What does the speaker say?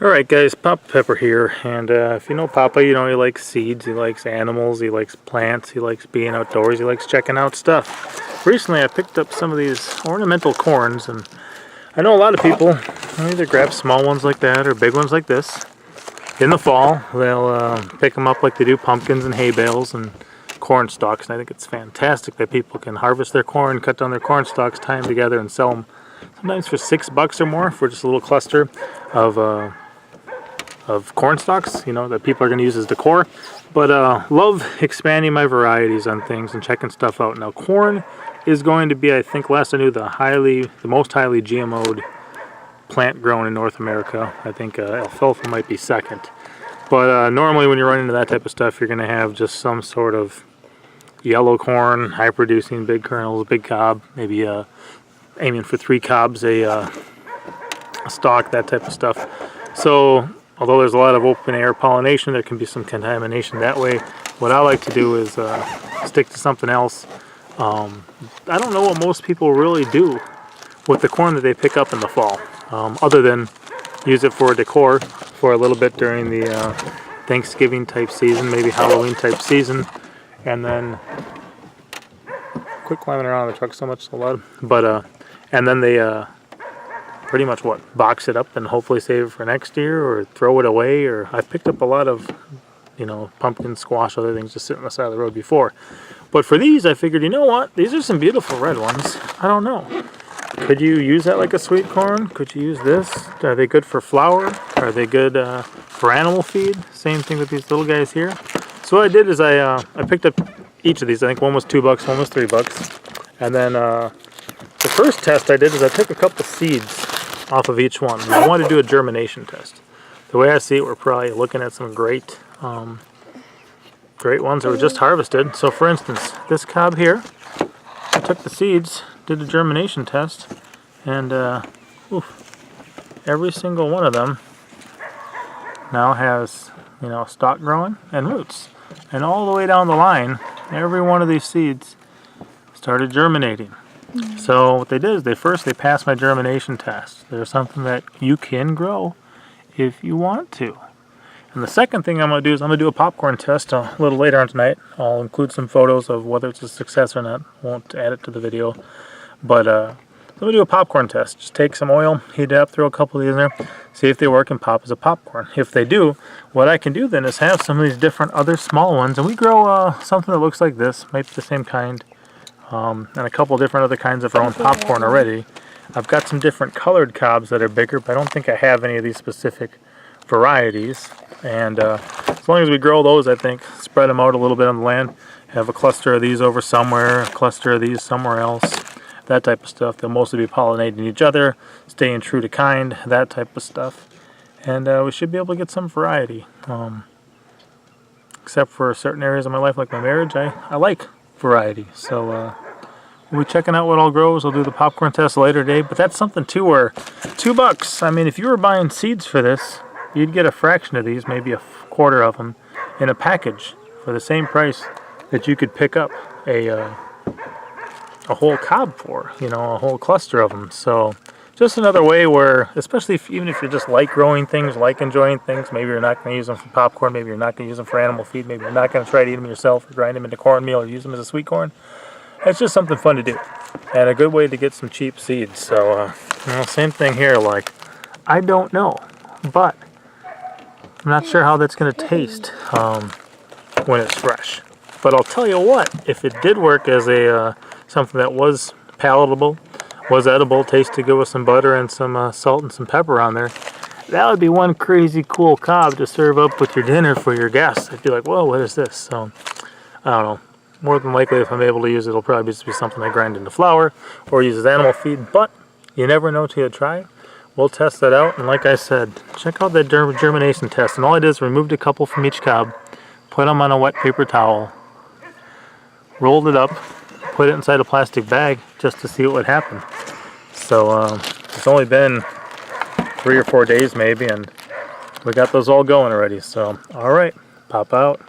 Alright guys, Papa Pepper here, and if you know Papa, you know he likes seeds, he likes animals, he likes plants, he likes being outdoors, he likes checking out stuff. Recently I picked up some of these ornamental corns, and I know a lot of people either grab small ones like that or big ones like this. In the fall, they'll pick them up like they do pumpkins and hay bales and corn stalks, and I think it's fantastic that people can harvest their corn, cut down their corn stalks, tie them together, and sell them sometimes for $6 or more for just a little cluster of corn stalks, you know, that people are going to use as decor. But love expanding my varieties on things and checking stuff out. Now corn is going to be, I think last I knew, the most highly GMO'd plant grown in North America. I think alfalfa might be second. But normally when you run into that type of stuff, you're going to have just some sort of yellow corn, high producing, big kernels, big cob, maybe aiming for 3 cobs a stalk, that type of stuff. So although there's a lot of open air pollination, there can be some contamination that way. What I like to do is stick to something else. I don't know what most people really do with the corn that they pick up in the fall, other than use it for decor for a little bit during the Thanksgiving type season, maybe Halloween type season, and then quit climbing around the truck so much, so loud. But and then they pretty much box it up and hopefully save it for next year or throw it away. Or I picked up a lot of, you know, pumpkin, squash, other things just sitting on the side of the road before. But for these, I figured, you know what, these are some beautiful red ones. I don't know, could you use that like a sweet corn? Could you use this? Are they good for flour? Are they good for animal feed? Same thing with these little guys here. So what I did is I picked up each of these. I think one was $2, one was $3. And then the first test I did is I took a couple seeds off of each one. And I wanted to do a germination test. The way I see it, we're probably looking at some great ones that were just harvested. So for instance, this cob here, I took the seeds, did a germination test, and every single one of them now has, you know, stalk growing and roots. And all the way down the line, every one of these seeds started germinating. So what they did is they passed my germination test. There's something that you can grow if you want to. And the second thing I'm going to do is I'm going to do a popcorn test a little later on tonight. I'll include some photos of whether it's a success or not. Won't add it to the video. But I'm going to do a popcorn test. Just take some oil, heat it up, throw a couple of these in there, see if they work and pop as a popcorn. If they do, what I can do then is have some of these different other small ones. And we grow something that looks like this, might be the same kind. And a couple different other kinds of our own popcorn already. I've got some different colored cobs that are bigger, but I don't think I have any of these specific varieties. And as long as we grow those, I think, spread them out a little bit on the land, have a cluster of these over somewhere, a cluster of these somewhere else, that type of stuff. They'll mostly be pollinating each other, staying true to kind, that type of stuff. And we should be able to get some variety. Except for certain areas of my life, like my marriage, I like variety. So we'll be checking out what all grows. I'll do the popcorn test later today. But that's something too, where $2, I mean, if you were buying seeds for this, you'd get a fraction of these, maybe a quarter of them, in a package for the same price that you could pick up a whole cob for, you know, a whole cluster of them. So just another way where, especially even if you just like growing things, like enjoying things, maybe you're not going to use them for popcorn, maybe you're not going to use them for animal feed, maybe you're not going to try to eat them yourself or grind them into cornmeal or use them as a sweet corn. It's just something fun to do and a good way to get some cheap seeds. So you know, same thing here. Like, I don't know, but I'm not sure how that's going to taste when it's fresh. But I'll tell you what, if it did work as a something that was palatable, was edible, tasted good with some butter and some salt and some pepper on there, that would be one crazy cool cob to serve up with your dinner for your guests. I'd be like, whoa, what is this? So, I don't know. More than likely, if I'm able to use it, it'll probably just be something I grind into flour or use as animal feed. But you never know till you try. We'll test that out. And like I said, check out that germination test. And all I did is removed a couple from each cob, put them on a wet paper towel, rolled it up, put it inside a plastic bag just to see what would happen. So it's only been 3 or 4 days maybe, and we got those all going already. So all right, pop out.